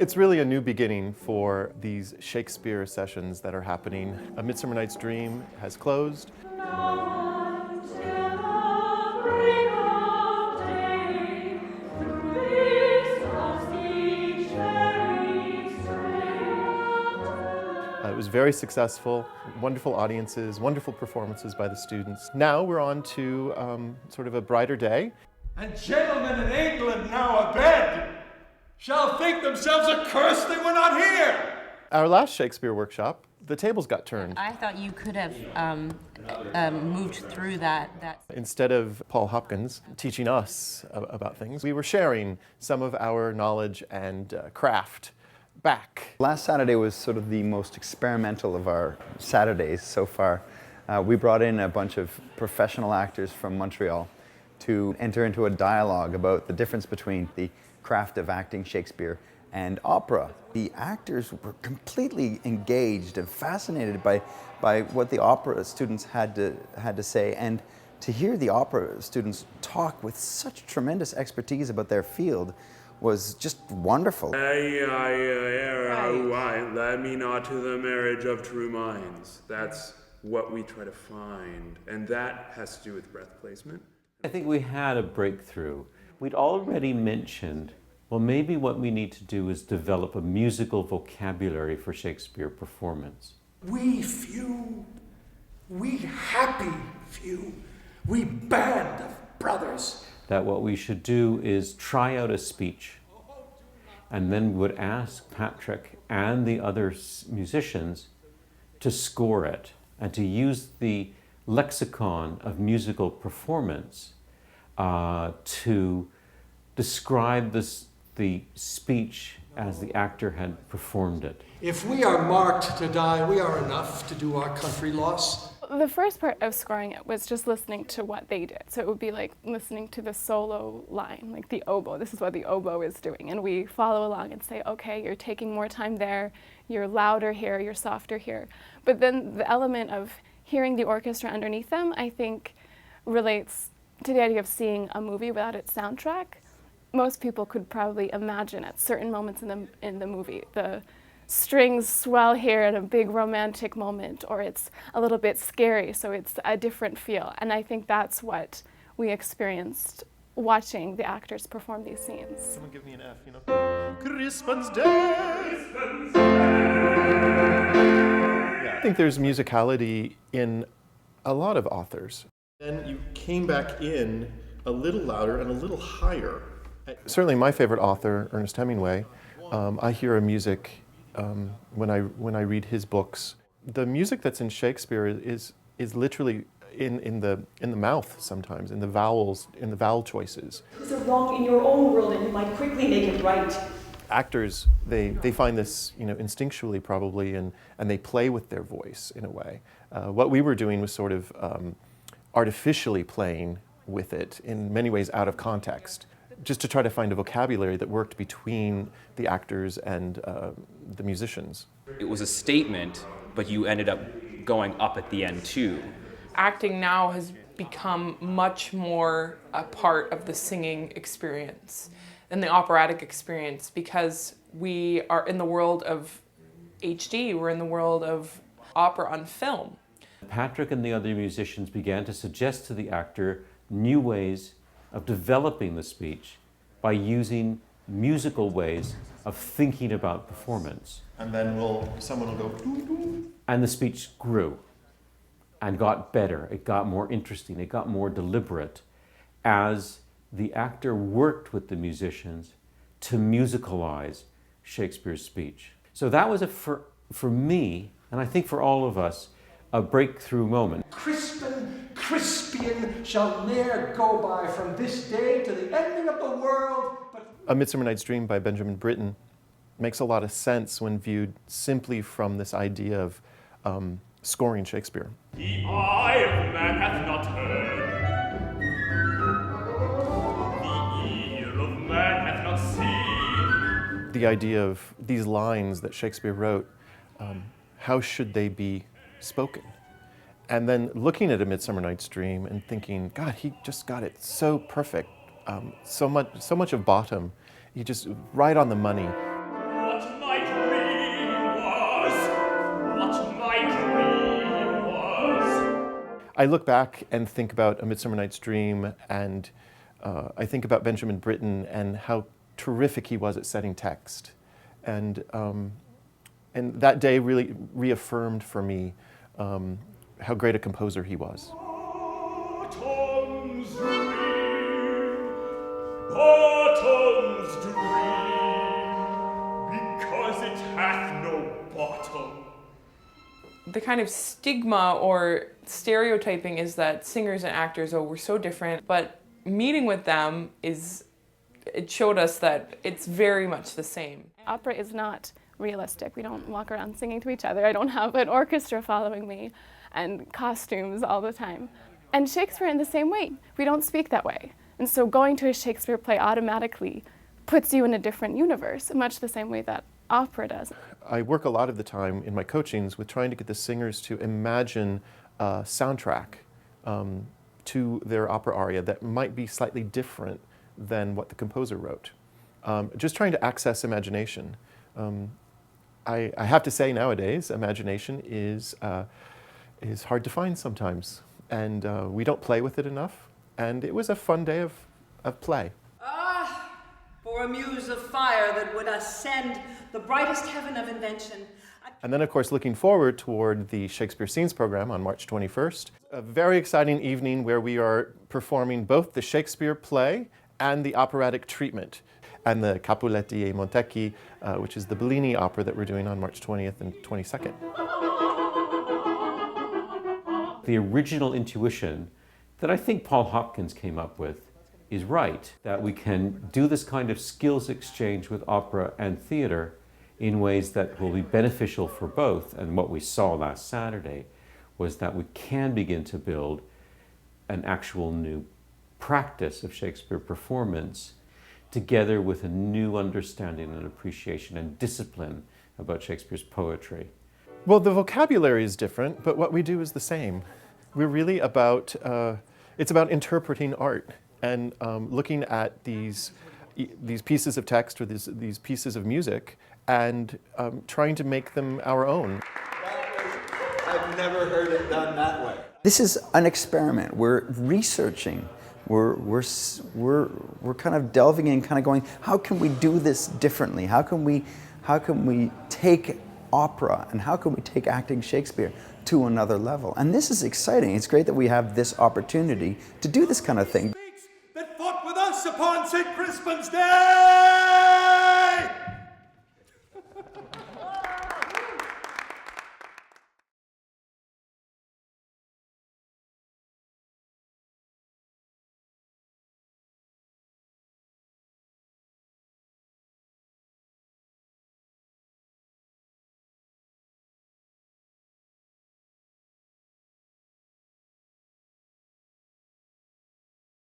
It's really a new beginning for these Shakespeare sessions that are happening. A Midsummer Night's Dream has closed. It was very successful, wonderful audiences, wonderful performances by the students. Now we're on to sort of a brighter day. And gentlemen in England now abed shall think themselves accursed they were not here. Our last Shakespeare workshop, the tables got turned. I thought you could have moved through that. Instead of Paul Hopkins teaching us about things, we were sharing some of our knowledge and craft back. Last Saturday was sort of the most experimental of our Saturdays so far. We brought in a bunch of professional actors from Montreal to enter into a dialogue about the difference between the craft of acting Shakespeare and opera. The actors were completely engaged and fascinated by what the opera students had to say, and to hear the opera students talk with such tremendous expertise about their field was just wonderful. Let me not to the marriage of true minds. That's what we try to find, and that has to do with breath placement. I think we had a breakthrough. We'd already mentioned, well, maybe what we need to do is develop a musical vocabulary for Shakespeare performance. We few, we happy few, we band of brothers. That what we should do is try out a speech, and then we would ask Patrick and the other musicians to score it and to use the lexicon of musical performance to describe the speech as the actor had performed it. If we are marked to die, we are enough to do our country loss. The first part of scoring it was just listening to what they did. So it would be like listening to the solo line, like the oboe. This is what the oboe is doing. And we follow along and say, okay, you're taking more time there, you're louder here, you're softer here. But then the element of hearing the orchestra underneath them, I think, relates to the idea of seeing a movie without its soundtrack. Most people could probably imagine at certain moments in the movie, the strings swell here at a big romantic moment, or it's a little bit scary, so it's a different feel. And I think that's what we experienced watching the actors perform these scenes. Someone give me an F, you know. Crispin's Day! I think there's musicality in a lot of authors. Then you came back in a little louder and a little higher. Certainly my favorite author, Ernest Hemingway, I hear a music when I read his books. The music that's in Shakespeare is literally in the mouth sometimes, in the vowels, in the vowel choices. Is it wrong in your own world and you might quickly make it right? Actors, they find this, you know, instinctually probably, and they play with their voice in a way. What we were doing was sort of artificially playing with it, in many ways out of context, just to try to find a vocabulary that worked between the actors and the musicians. It was a statement, but you ended up going up at the end too. Acting now has become much more a part of the singing experience than the operatic experience, because we are in the world of HD, we're in the world of opera on film. Patrick and the other musicians began to suggest to the actor new ways of developing the speech by using musical ways of thinking about performance. And then someone will go, doo, doo. And the speech grew and got better. It got more interesting. It got more deliberate as the actor worked with the musicians to musicalize Shakespeare's speech. So that was, for me, and I think for all of us, a breakthrough moment. Crispian shall ne'er go by from this day to the ending of the world. A Midsummer Night's Dream by Benjamin Britten makes a lot of sense when viewed simply from this idea of scoring Shakespeare. The eye of man hath not heard, the ear of man hath not seen. The idea of these lines that Shakespeare wrote, how should they be spoken? And then looking at A Midsummer Night's Dream and thinking, God, he just got it so perfect. So much of bottom, he just right on the money. What I look back and think about A Midsummer Night's Dream, and I think about Benjamin Britten and how terrific he was at setting text. And that day really reaffirmed for me how great a composer he was. Bottom's dream, bottom's dream, because it hath no bottom. The kind of stigma or stereotyping is that singers and actors, oh, we're so different, but meeting with them it showed us that it's very much the same. Opera is not realistic. We don't walk around singing to each other. I don't have an orchestra following me and costumes all the time. And Shakespeare in the same way. We don't speak that way. And so going to a Shakespeare play automatically puts you in a different universe, much the same way that opera does. I work a lot of the time in my coachings with trying to get the singers to imagine a soundtrack to their opera aria that might be slightly different than what the composer wrote. Just trying to access imagination. I have to say nowadays, imagination is hard to find sometimes, and we don't play with it enough, and it was a fun day of play. Ah, for a muse of fire that would ascend the brightest heaven of invention. And then, of course, looking forward toward the Shakespeare Scenes program on March 21st. A very exciting evening where we are performing both the Shakespeare play and the operatic treatment, and the Capuletti e Montecchi, which is the Bellini opera that we're doing on March 20th and 22nd. The original intuition that I think Paul Hopkins came up with is right, that we can do this kind of skills exchange with opera and theater in ways that will be beneficial for both. And what we saw last Saturday was that we can begin to build an actual new practice of Shakespeare performance together with a new understanding and appreciation and discipline about Shakespeare's poetry. Well, the vocabulary is different, but what we do is the same. We're really about, it's about interpreting art and looking at these pieces of text or these pieces of music and trying to make them our own. I've never heard it done that way. This is an experiment. We're researching. We're kind of delving in, kind of going, how can we do this differently? How can we take opera and how can we take acting Shakespeare to another level? And this is exciting. It's great that we have this opportunity to do this kind of thing. That fought with us upon St. Crispin's Day!